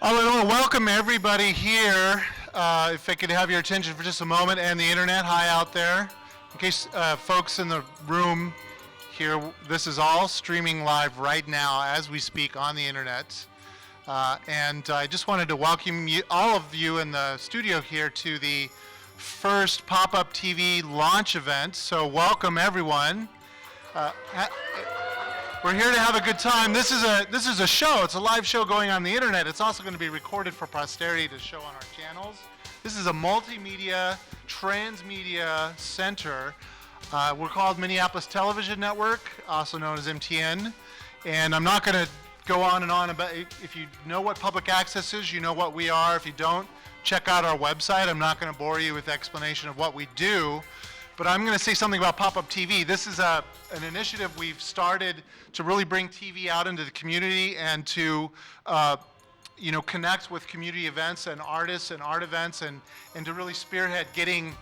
I want to welcome everybody here. If I could have your attention for just a moment, and the internet, hi out there. In case folks in the room here, this is all streaming live right now as we speak on the internet. And I just wanted to welcome you, all of you in the studio here to the first Pop-Up TV launch event. So welcome everyone. We're here to have a good time. This is a show. It's a live show going on the internet. It's also going to be recorded for posterity to show on our channels. This is a multimedia, transmedia center. We're called Minneapolis Television Network, also known as MTN. And I'm not going to go on and on about, if you know what public access is, you know what we are. If you don't, check out our website. I'm not going to bore you with the explanation of what we do. But I'm going to say something about Pop-Up TV. This is an initiative we've started to really bring TV out into the community and to connect with community events and artists and art events and to really spearhead getting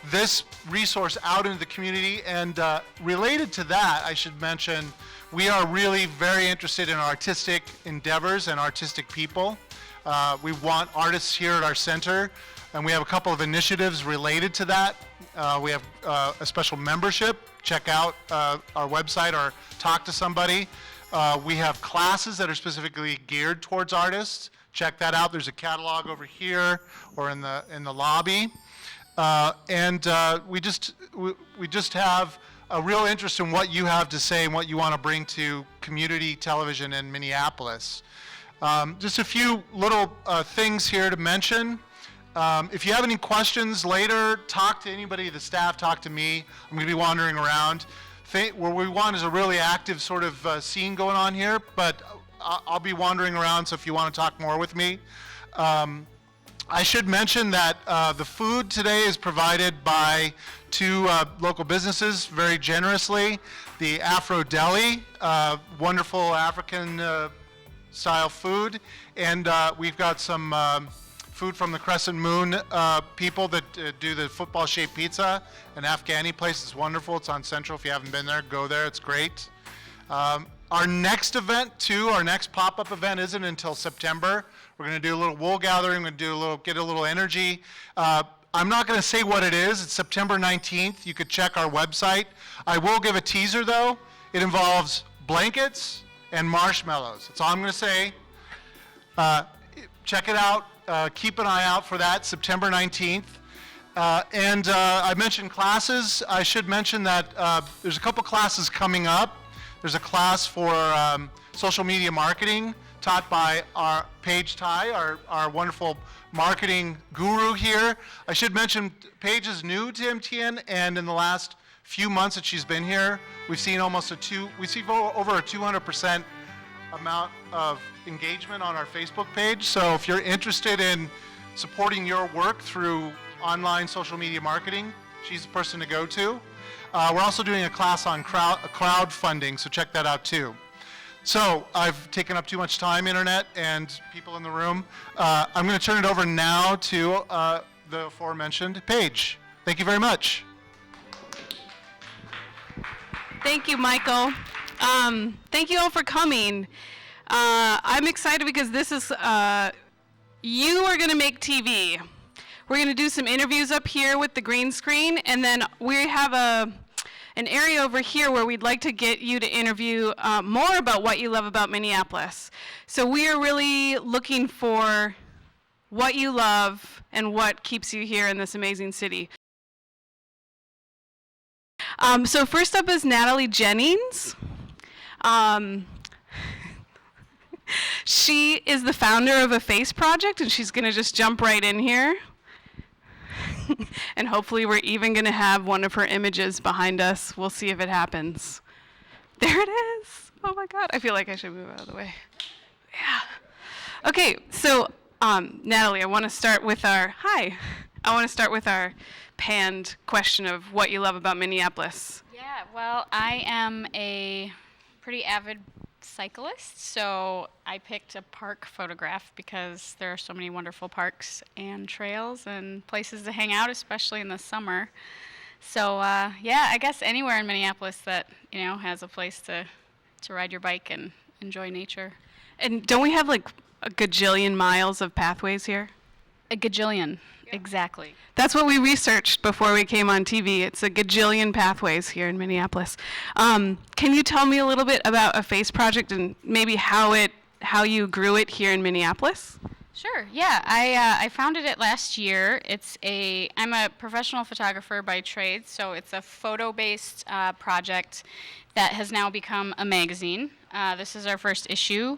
this resource out into the community. And related to that, I should mention, we are really very interested in artistic endeavors and artistic people. We want artists here at our center, and we have a couple of initiatives related to that. We have a special membership. Check out our website or talk to somebody. We have classes that are specifically geared towards artists. Check that out. There's a catalog over here or in the lobby. We just have a real interest in what you have to say and what you want to bring to community television in Minneapolis. Just a few little things here to mention. If you have any questions later, talk to anybody, the staff, talk to me. I'm going to be wandering around. What we want is a really active sort of scene going on here, but I'll be wandering around, so if you want to talk more with me. I should mention that the food today is provided by two local businesses very generously. The Afro Deli, wonderful African style food, and we've got some food from the Crescent Moon people that do the football-shaped pizza. An Afghani place is wonderful. It's on Central. If you haven't been there, go there. It's great. Our next event, too, our next pop-up event isn't until September. We're going to do a little wool gathering. We're going to get a little energy. I'm not going to say what it is. It's September 19th. You could check our website. I will give a teaser, though. It involves blankets and marshmallows. That's all I'm going to say. Check it out. Keep an eye out for that, September 19th. I mentioned classes. I should mention that there's a couple classes coming up. There's a class for social media marketing taught by our Paige Ty, our wonderful marketing guru here. I should mention Paige is new to MTN, and in the last few months that she's been here, we've seen over a 200% amount of engagement on our Facebook page. So if you're interested in supporting your work through online social media marketing, she's the person to go to. We're also doing a class on crowdfunding, so check that out too. So I've taken up too much time, internet and people in the room. I'm going to turn it over now to the aforementioned Paige. Thank you very much. Thank you, Michael. Thank you all for coming. I'm excited because this is, you are going to make TV. We're going to do some interviews up here with the green screen, and then we have an area over here where we'd like to get you to interview more about what you love about Minneapolis. So we are really looking for what you love and what keeps you here in this amazing city. So first up is Natalie Jennings. She is the founder of a face project, and she's going to just jump right in here. And hopefully we're even going to have one of her images behind us. We'll see if it happens. There it is. Oh my God. I feel like I should move out of the way. Yeah. Okay, so Natalie, I want to start with our panned question of what you love about Minneapolis. Yeah, well, I am a pretty avid cyclist, so I picked a park photograph because there are so many wonderful parks and trails and places to hang out, especially in the summer. So yeah, I guess anywhere in Minneapolis that has a place to ride your bike and enjoy nature. And don't we have like a gajillion miles of pathways here? A gajillion, exactly. That's what we researched before we came on TV. It's a gajillion pathways here in Minneapolis. Can you tell me a little bit about a face project and maybe how you grew it here in Minneapolis? Sure. Yeah, I founded it last year. I'm a professional photographer by trade, so it's a photo-based project that has now become a magazine. This is our first issue.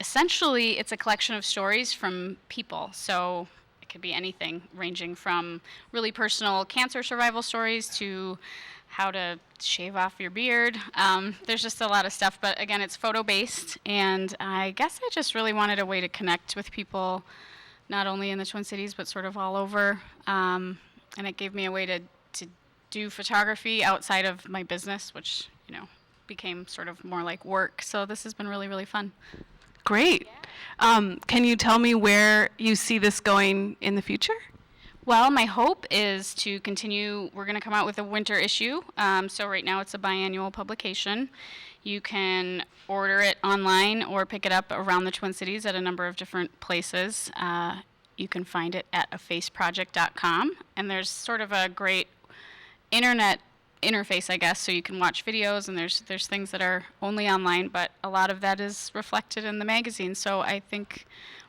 Essentially, it's a collection of stories from people. So it could be anything, ranging from really personal cancer survival stories to how to shave off your beard. There's just a lot of stuff, but again, it's photo-based, and I guess I just really wanted a way to connect with people, not only in the Twin Cities, but sort of all over, and it gave me a way to do photography outside of my business, which, became sort of more like work, so this has been really, really fun. Great. Can you tell me where you see this going in the future? Well, my hope is to continue. We're going to come out with a winter issue. So right now it's a biannual publication. You can order it online or pick it up around the Twin Cities at a number of different places. You can find it at afaceproject.com. And there's sort of a great internet interface, I guess, so you can watch videos, and there's things that are only online, but a lot of that is reflected in the magazine. So I think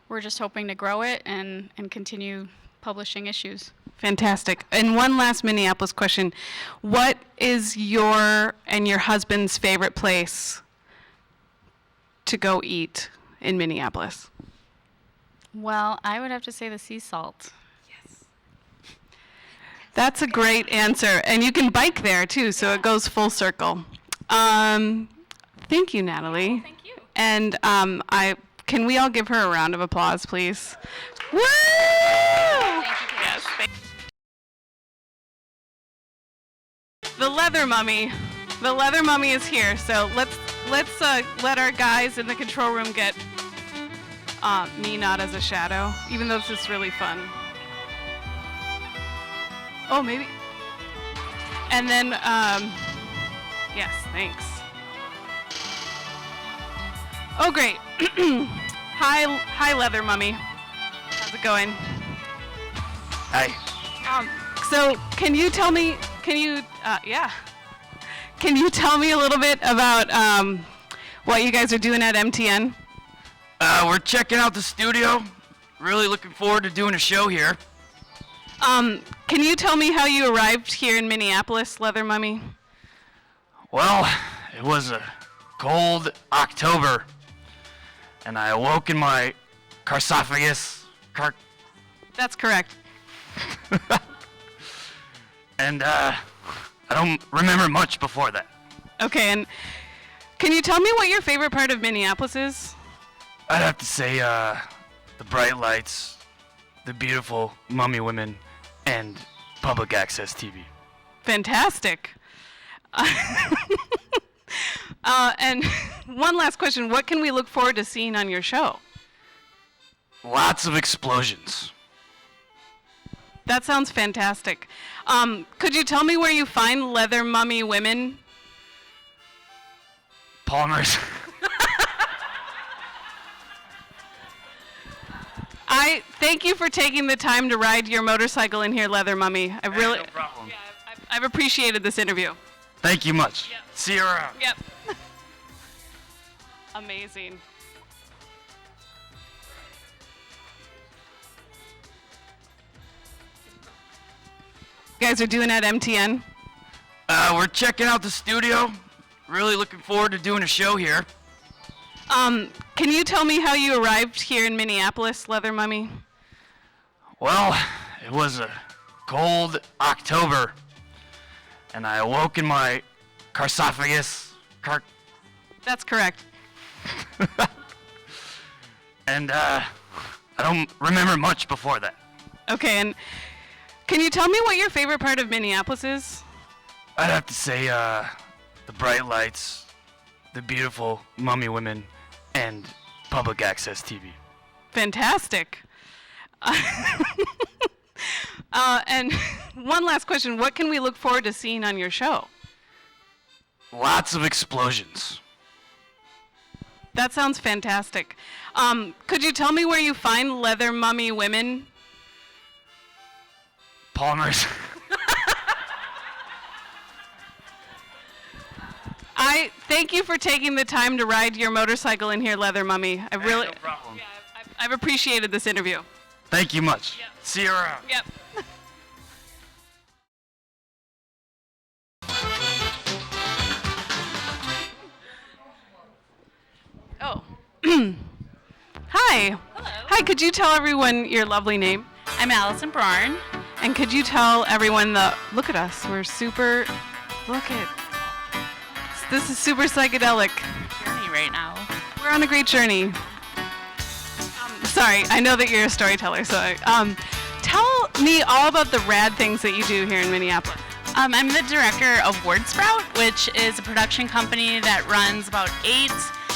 we're just hoping to grow it and continue publishing issues. Fantastic. And one last Minneapolis question. What is your and your husband's favorite place to go eat in Minneapolis? Well, I would have to say the sea salt. That's a great answer. And you can bike there, too, so it goes full circle. Thank you, Natalie. Thank you. And can we all give her a round of applause, please? Woo! Thank you, Yes. The leather mummy. The leather mummy is here, so let's let our guys in the control room get me not as a shadow, even though this is really fun. Oh, maybe. And then, yes, thanks. Oh, great. Hi, leather mummy. How's it going? Hi. So, can you tell me a little bit about what you guys are doing at MTN? We're checking out the studio. Really looking forward to doing a show here. Can you tell me how you arrived here in Minneapolis, leather mummy? Well, it was a cold October, and I awoke in my sarcophagus. That's correct. And I don't remember much before that. Okay, and can you tell me what your favorite part of Minneapolis is? I'd have to say the bright lights, the beautiful mummy women, and public access TV. Fantastic. And one last question. What can we look forward to seeing on your show? Lots of explosions. That sounds fantastic. Could you tell me where you find leather mummy women? Palmer's. I thank you for taking the time to ride your motorcycle in here, leather mummy. I really, No problem. yeah, I've appreciated this interview. Thank you much. Yep. See you around. Yep. Amazing. You guys are doing at MTN? We're checking out the studio. Really looking forward to doing a show here. Can you tell me how you arrived here in Minneapolis, leather mummy? Well, it was a cold October, and I awoke in my sarcophagus. That's correct. And I don't remember much before that. Okay, and can you tell me what your favorite part of Minneapolis is? I'd have to say the bright lights, the beautiful mummy women, and public access TV. Fantastic. And one last question. What can we look forward to seeing on your show? Lots of explosions. That sounds fantastic. Could you tell me where you find leather mummy women? Palmer's. I thank you for taking the time to ride your motorcycle in here, leather mummy. I really, No problem. I've appreciated this interview. Thank you much. See you around. Yep. Oh. Hi. Hello. Hi, could you tell everyone your lovely name? I'm Allison Braun. And could you tell everyone look at us, we're super, this is super psychedelic. Journey right now. We're on a great journey. Sorry, I know that you're a storyteller, so tell me all about the rad things that you do here in Minneapolis. I'm the director of Word Sprout, which is a production company that runs about 8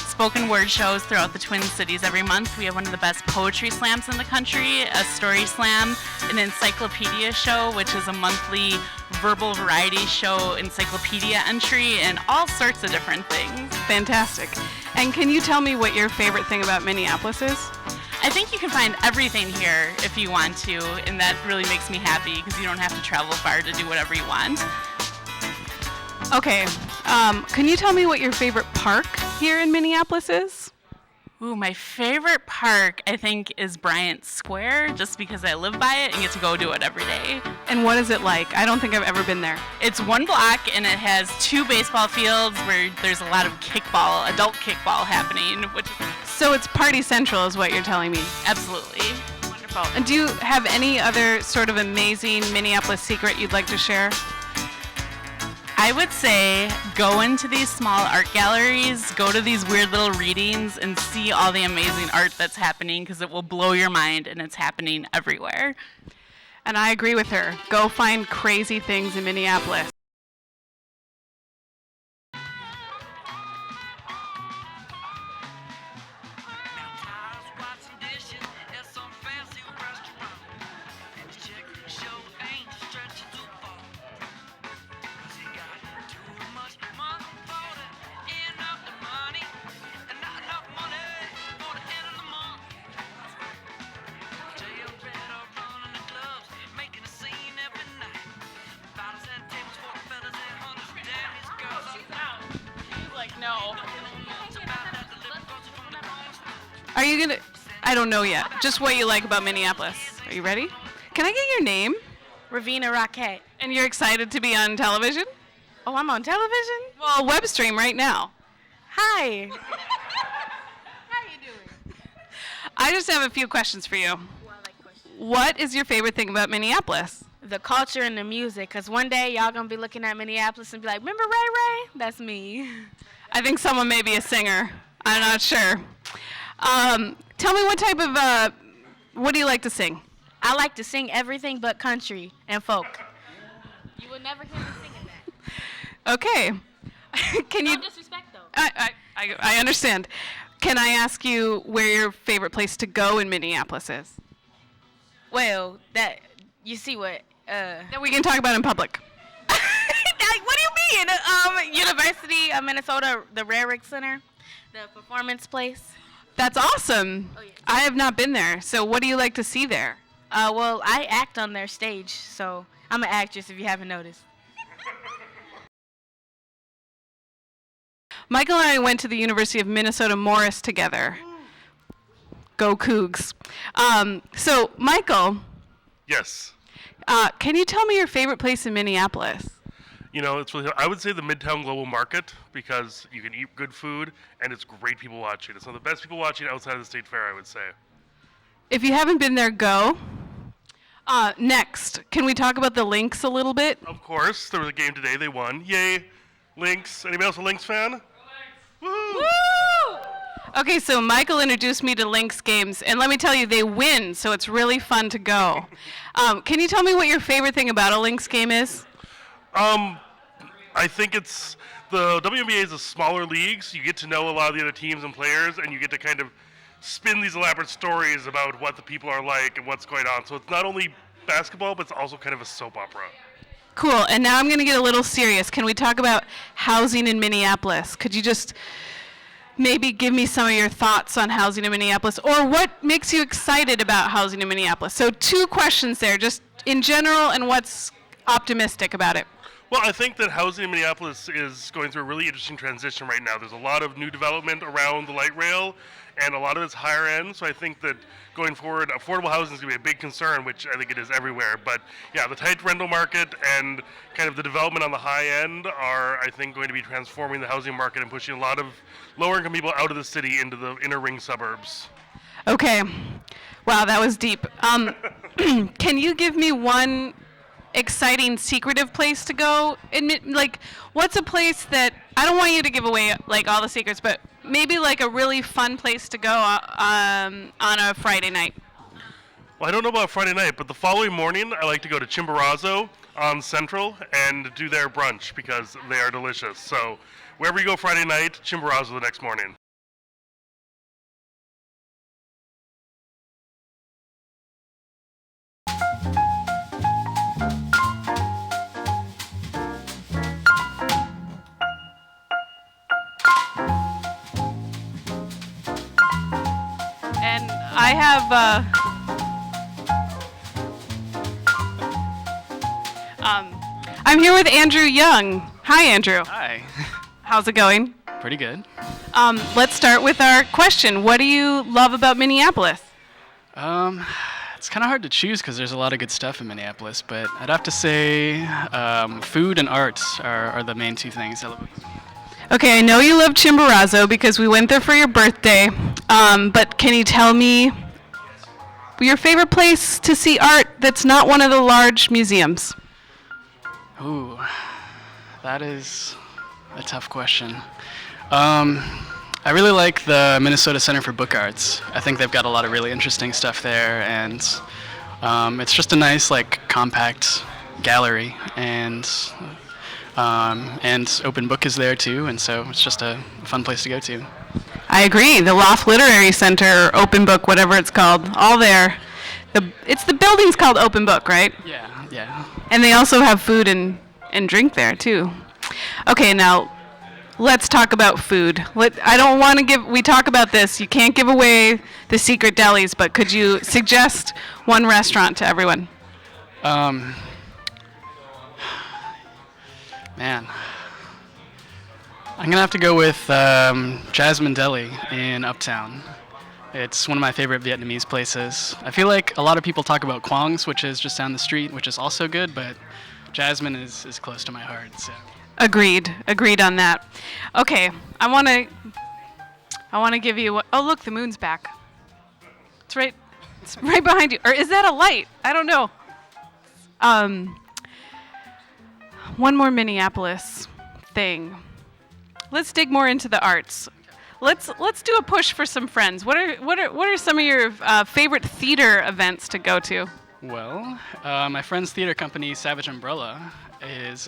spoken word shows throughout the Twin Cities every month. We have one of the best poetry slams in the country, a story slam, an encyclopedia show, which is a monthly verbal variety show encyclopedia entry, and all sorts of different things. Fantastic. And can you tell me what your favorite thing about Minneapolis is? I think you can find everything here if you want to, and that really makes me happy because you don't have to travel far to do whatever you want. Okay, can you tell me what your favorite park here in Minneapolis is? Ooh, my favorite park, I think, is Bryant Square, just because I live by it and get to go do it every day. And what is it like? I don't think I've ever been there. It's 1 block, and it has 2 baseball fields where there's a lot of kickball, adult kickball happening, which is So it's party central is what you're telling me. absolutely wonderful. And do you have any other sort of amazing Minneapolis secret you'd like to share? I would say go into these small art galleries, go to these weird little readings, and see all the amazing art that's happening, because it will blow your mind, and it's happening everywhere. And I agree with her. Go find crazy things in Minneapolis. Are you gonna, I don't know yet, just what you like about Minneapolis. Are you ready? Can I get your name? Ravina Rockette. And you're excited to be on television? Oh, I'm on television? Well, web stream right now. Hi. I just have a few questions for you. What is your favorite thing about Minneapolis? The culture and the music, because one day y'all going to be looking at Minneapolis and be like, remember Ray Ray? That's me. I think someone may be a singer. I'm not sure. Tell me what type of, what do you like to sing? I like to sing everything but country and folk. You will never hear me singing that. Okay. Can you? No disrespect, though. I understand. Can I ask you where your favorite place to go in Minneapolis is? Well, that, you see what, That we can talk about in public. what do you mean? University of Minnesota, the Rarick Center, the performance place. That's awesome. Oh, yeah. I have not been there. So what do you like to see there? Well, I act on their stage, so I'm an actress if you haven't noticed. Michael and I went to the University of Minnesota Morris together. Go Cougs. So, Michael, Yes. can you tell me your favorite place in Minneapolis? You know, it's really, I would say the Midtown Global Market, because you can eat good food and it's great people watching. It's one of the best people watching outside of the State Fair, I would say. If you haven't been there, go. Next, can we talk about the Lynx a little bit? Of course, there was a game today. They won. Yay. Lynx. Anybody else a Lynx fan? Woohoo! Okay, so Michael introduced me to Lynx games, and let me tell you, they win, so it's really fun to go. Can you tell me what your favorite thing about a Lynx game is? I think it's the WNBA is a smaller league, so you get to know a lot of the other teams and players, and you get to kind of spin these elaborate stories about what the people are like and what's going on. So it's not only basketball, but it's also kind of a soap opera. Cool, and now I'm going to get a little serious. Can we talk about housing in Minneapolis? Could you just maybe give me some of your thoughts on housing in Minneapolis, or what makes you excited about housing in Minneapolis. So 2 questions there, just in general and what's optimistic about it. Well, I think that housing in Minneapolis is going through a really interesting transition right now. There's a lot of new development around the light rail, and a lot of it's higher end. So I think that going forward, affordable housing is going to be a big concern, which I think it is everywhere. But yeah, the tight rental market and kind of the development on the high end are, I think, going to be transforming the housing market and pushing a lot of lower income people out of the city into the inner ring suburbs. Okay. Wow, that was deep. Can you give me one exciting, secretive place to go? Like, what's a place that, I don't want you to give away, like, all the secrets, but maybe, like, a really fun place to go on a Friday night? Well, I don't know about Friday night, but the following morning, I like to go to Chimborazo on Central and do their brunch because they are delicious. So wherever you go Friday night, Chimborazo the next morning. And I have, I'm here with Andrew Young. Hi, Andrew. Hi. How's it going? Pretty good. Let's start with our question. What do you love about Minneapolis? It's kind of hard to choose because there's a lot of good stuff in Minneapolis, but I'd have to say food and arts are the main 2 things I love. Okay, I know you love Chimborazo because we went there for your birthday, but can you tell me your favorite place to see art that's not one of the large museums? Ooh, that is a tough question. I really like the Minnesota Center for Book Arts. I think they've got a lot of really interesting stuff there, and it's just a nice, like, compact gallery, and Open Book is there too, and so it's just a fun place to go to. I agree. The Loft Literary Center, Open Book, whatever it's called, all there. It's the building's called Open Book, right? Yeah, yeah. And they also have food and drink there too. Okay, now let's talk about food. I don't want to we talk about this. You can't give away the secret delis, but could you suggest one restaurant to everyone? Man. I'm going to have to go with Jasmine Deli in Uptown. It's one of my favorite Vietnamese places. I feel like a lot of people talk about Quang's, which is just down the street, which is also good, but Jasmine is close to my heart. So. Agreed on that. Okay, I want to give you, oh look, the moon's back. It's right behind you. Or is that a light? I don't know. One more Minneapolis thing. Let's dig more into the arts. Let's do a push for some friends. What are some of your favorite theater events to go to? Well, my friend's theater company, Savage Umbrella, is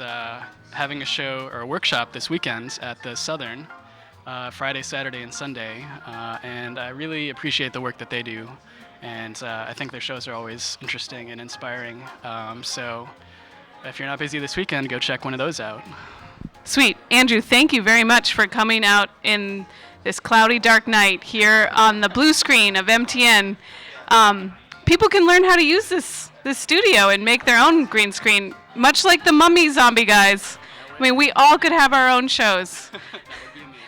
having a show or a workshop this weekend at the Southern, Friday, Saturday, and Sunday, and I really appreciate the work that they do, and I think their shows are always interesting and inspiring. So if you're not busy this weekend, go check one of those out. Sweet. Andrew, thank you very much for coming out in this cloudy, dark night here on the blue screen of MTN. People can learn how to use this studio and make their own green screen, much like the Mummy Zombie guys. I mean, we all could have our own shows.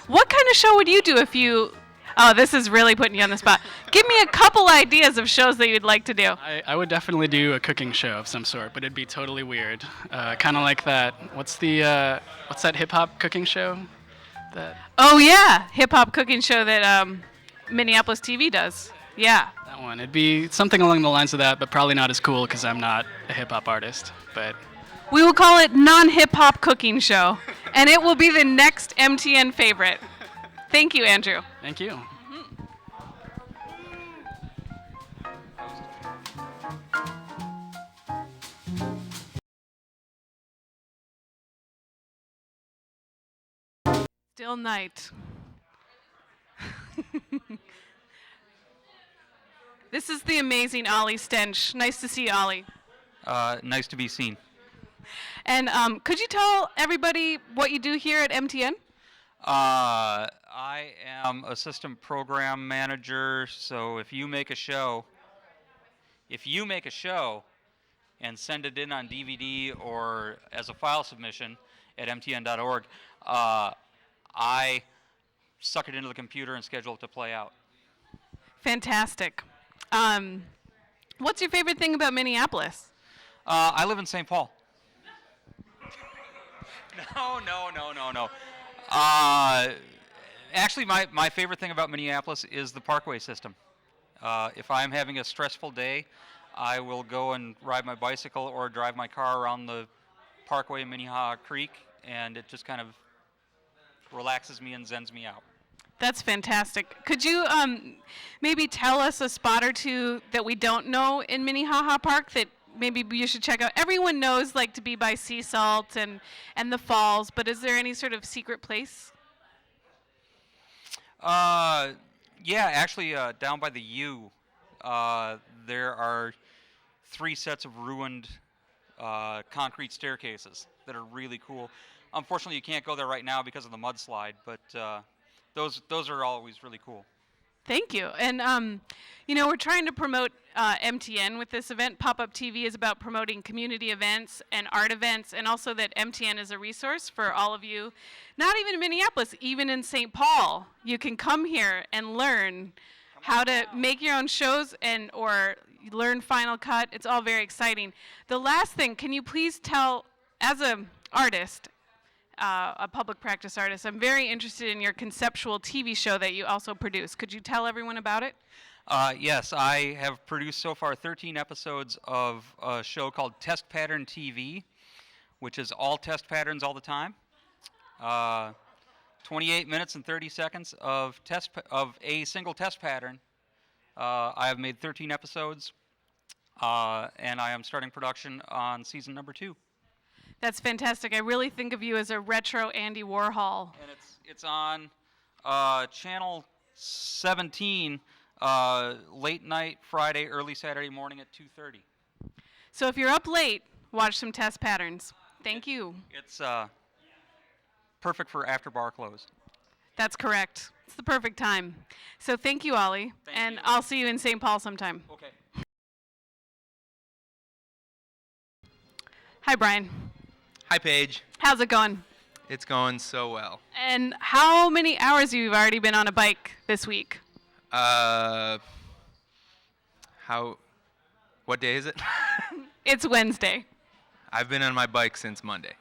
What kind of show would you do if you... Oh, this is really putting you on the spot. Give me a couple ideas of shows that you'd like to do. I would definitely do a cooking show of some sort, but it'd be totally weird. Kind of like that. What's that hip-hop cooking show? Oh, yeah. Hip-hop cooking show that Minneapolis TV does. Yeah. That one. It'd be something along the lines of that, but probably not as cool because I'm not a hip-hop artist. But we will call it Non-Hip-Hop Cooking Show, and it will be the next MTN favorite. Thank you, Andrew. Thank you. Still night. This is the amazing Ollie Stench. Nice to see you, Ollie. Nice to be seen. And could you tell everybody what you do here at MTN? I am assistant program manager, so if you make a show and send it in on DVD or as a file submission at mtn.org, I suck it into the computer and schedule it to play out. Fantastic. What's your favorite thing about Minneapolis? I live in St. Paul. No. Actually, my favorite thing about Minneapolis is the parkway system. If I'm having a stressful day, I will go and ride my bicycle or drive my car around the parkway in Minnehaha Creek, and it just kind of relaxes me and zens me out. That's fantastic. Could you maybe tell us a spot or two that we don't know in Minnehaha Park that maybe you should check out? Everyone knows like to be by Sea Salt and the falls, but is there any sort of secret place? Yeah, actually, down by the U, there are 3 sets of ruined concrete staircases that are really cool. Unfortunately, you can't go there right now because of the mudslide, but those are always really cool. Thank you. And, we're trying to promote MTN with this event. Pop-Up TV is about promoting community events and art events, and also that MTN is a resource for all of you, not even in Minneapolis, even in St. Paul. You can come here and learn how to make your own shows or learn Final Cut. It's all very exciting. The last thing, can you please tell, as an artist, a public practice artist, I'm very interested in your conceptual TV show that you also produce. Could you tell everyone about it? Yes, I have produced so far 13 episodes of a show called Test Pattern TV, which is all test patterns all the time. 28 minutes and 30 seconds of a single test pattern. I have made 13 episodes, and I am starting production on season number 2. That's fantastic. I really think of you as a retro Andy Warhol. And it's on channel 17, late night Friday, early Saturday morning at 2:30. So if you're up late, watch some test patterns. Thank you. It's perfect for after bar close. That's correct. It's the perfect time. So thank you, Ollie. Thank you. I'll see you in St. Paul sometime. Okay. Hi, Brian. Hi, Paige. How's it going? It's going so well. And how many hours have you already been on a bike this week? What day is it? It's Wednesday. I've been on my bike since Monday.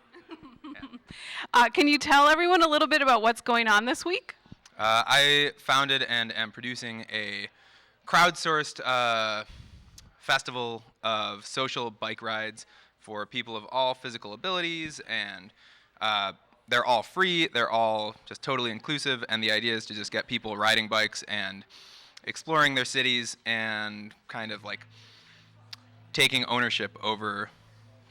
Can you tell everyone a little bit about what's going on this week? I founded and am producing a crowdsourced festival of social bike rides for people of all physical abilities, and they're all free, they're all just totally inclusive, and the idea is to just get people riding bikes and exploring their cities and kind of like taking ownership over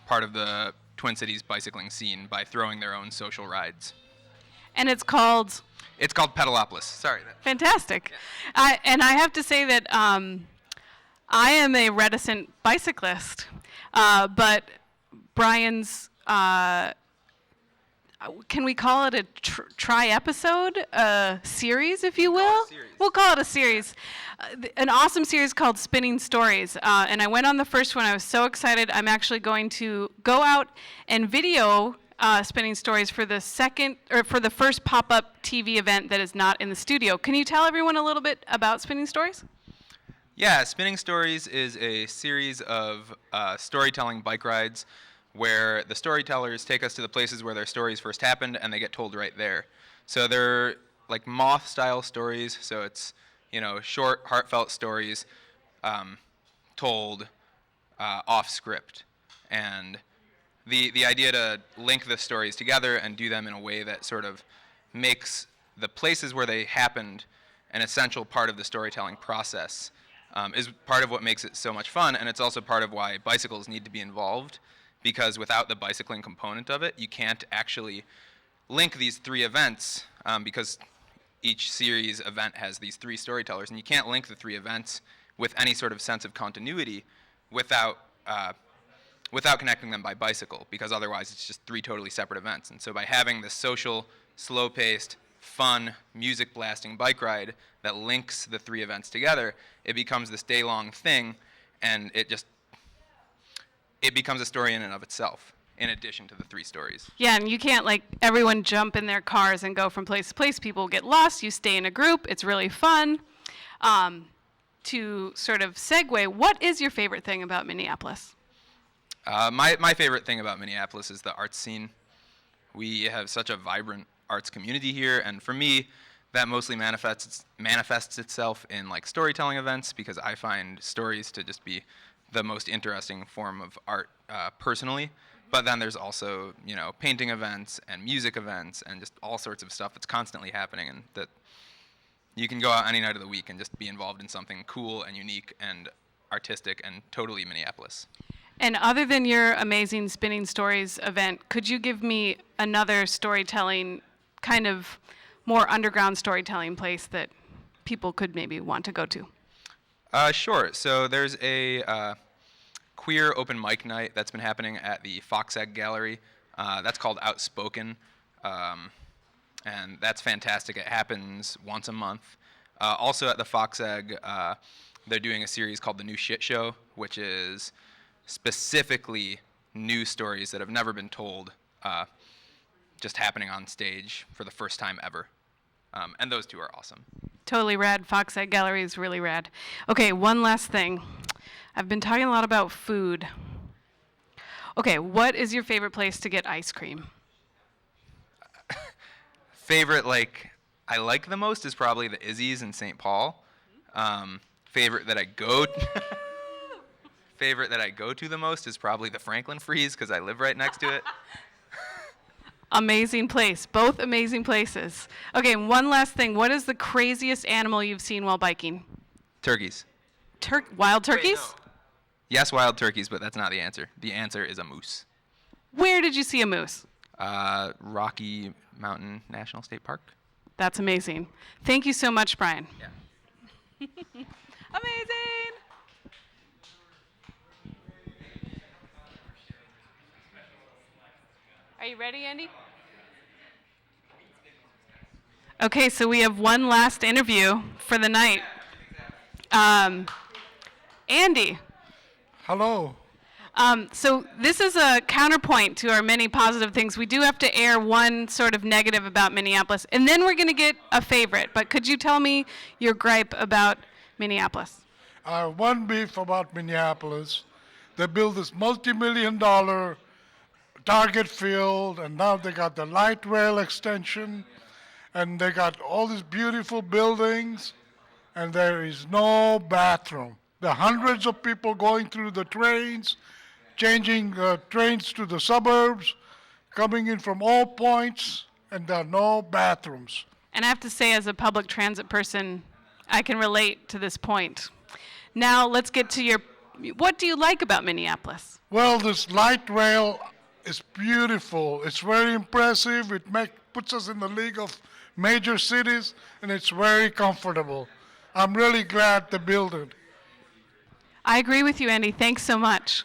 part of the Twin Cities bicycling scene by throwing their own social rides. And it's called? It's called Pedalopolis. Sorry. Fantastic. Yeah. And I have to say that I am a reticent bicyclist, but Brian's, can we call it a tri-episode series, if you will? We'll call it a series. An awesome series called Spinning Stories. And I went on the first one. I was so excited. I'm actually going to go out and video Spinning Stories for the first pop-up TV event that is not in the studio. Can you tell everyone a little bit about Spinning Stories? Yeah, Spinning Stories is a series of storytelling bike rides where the storytellers take us to the places where their stories first happened, and they get told right there. So they're like moth-style stories, so it's, short, heartfelt stories told off script. And the idea to link the stories together and do them in a way that sort of makes the places where they happened an essential part of the storytelling process is part of what makes it so much fun, and it's also part of why bicycles need to be involved, because without the bicycling component of it, you can't actually link these 3 events, because each series event has these 3 storytellers, and you can't link the 3 events with any sort of sense of continuity without connecting them by bicycle, because otherwise it's just 3 totally separate events. And so by having this social, slow-paced, fun, music blasting bike ride that links the three events together, it becomes this day-long thing, and it becomes a story in and of itself, in addition to the three stories. Yeah, and you can't like everyone jump in their cars and go from place to place. People get lost. You stay in a group. It's really fun. To sort of segue, what is your favorite thing about Minneapolis? My favorite thing about Minneapolis is the arts scene. We have such a vibrant arts community here, and for me, that mostly manifests itself in like storytelling events, because I find stories to just be the most interesting form of art personally. But then there's also, painting events and music events and just all sorts of stuff that's constantly happening, and that you can go out any night of the week and just be involved in something cool and unique and artistic and totally Minneapolis. And other than your amazing Spinning Stories event, could you give me another storytelling, kind of more underground storytelling place that people could maybe want to go to? Sure. So there's a queer open mic night that's been happening at the Fox Egg Gallery. That's called Outspoken. And that's fantastic. It happens once a month. Also at the Fox Egg, they're doing a series called The New Shit Show, which is specifically news stories that have never been told, just happening on stage for the first time ever. And those two are awesome. Totally rad. Fox Egg Gallery is really rad. Okay, one last thing. I've been talking a lot about food. Okay, what is your favorite place to get ice cream? Favorite, I like the most is probably the Izzy's in St. Paul. Favorite that I go to the most is probably the Franklin Freeze, because I live right next to it. Amazing place. Both amazing places. Okay, one last thing. What is the craziest animal you've seen while biking? Turkeys. Wild turkeys? Wait, no. Yes, wild turkeys, but that's not the answer. The answer is a moose. Where did you see a moose? Rocky Mountain National State Park. That's amazing. Thank you so much, Brian. Yeah. Amazing. Are you ready, Andy? Okay, so we have one last interview for the night. Andy. Hello. So this is a counterpoint to our many positive things. We do have to air one sort of negative about Minneapolis, and then we're going to get a favorite. But could you tell me your gripe about Minneapolis? One beef about Minneapolis. They built this multi-million-dollar Target field, and now they got the light rail extension, and they got all these beautiful buildings, and there is no bathroom. There are hundreds of people going through the trains, changing trains to the suburbs, coming in from all points, and there are no bathrooms. And I have to say, as a public transit person, I can relate to this point. Now let's get to what do you like about Minneapolis? Well, this light rail is beautiful. It's very impressive. It puts us in the league of major cities, and it's very comfortable. I'm really glad they built it. I agree with you, Andy. Thanks so much.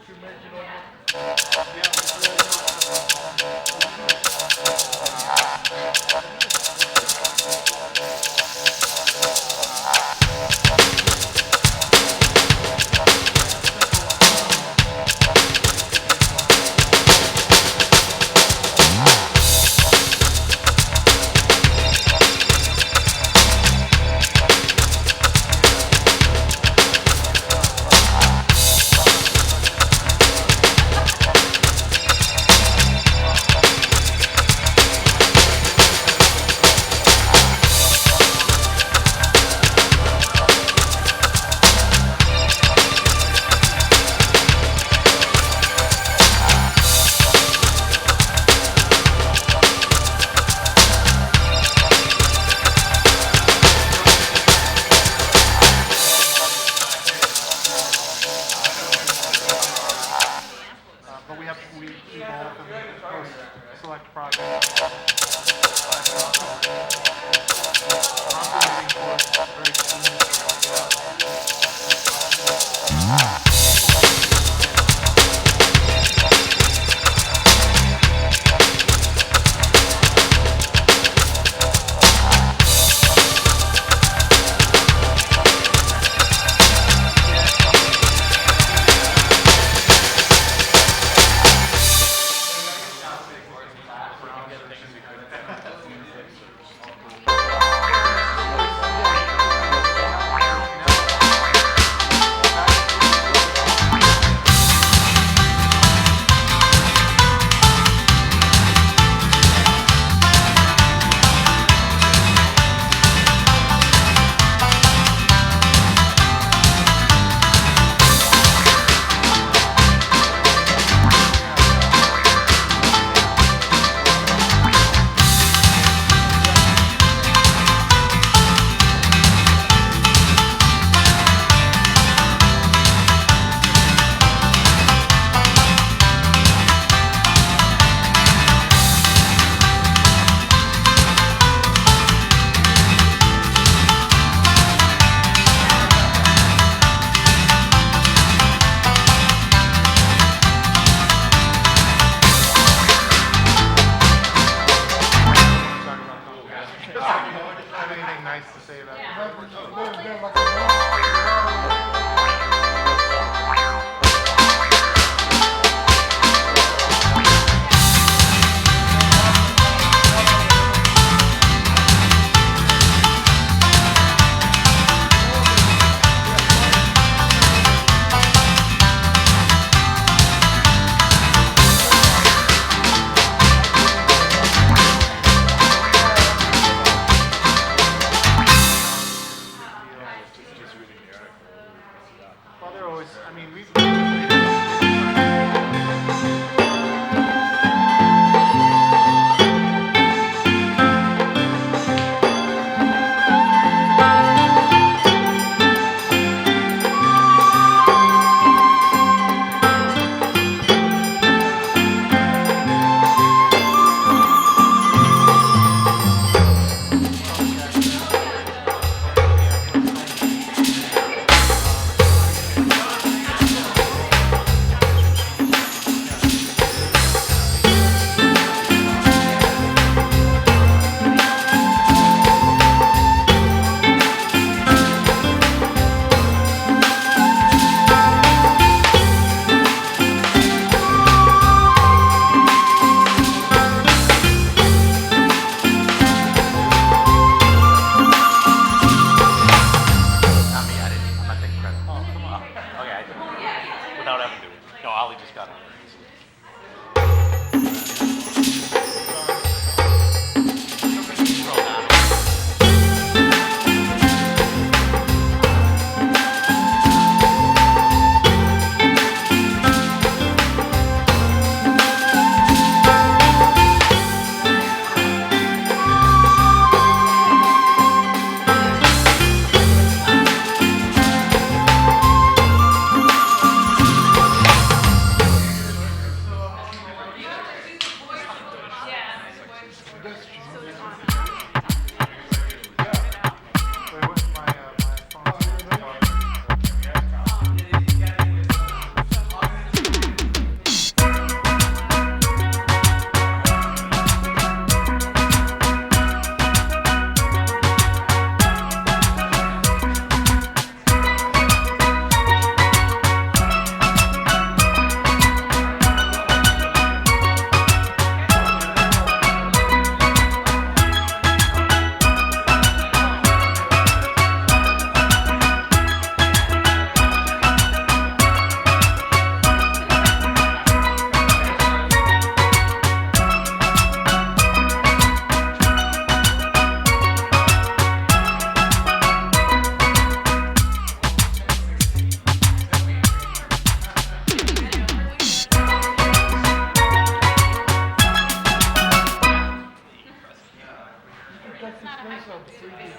But we both select projects. Anything nice to say about Well, they're always, I mean, we've... Without having to. No, Ollie just got it. 3D.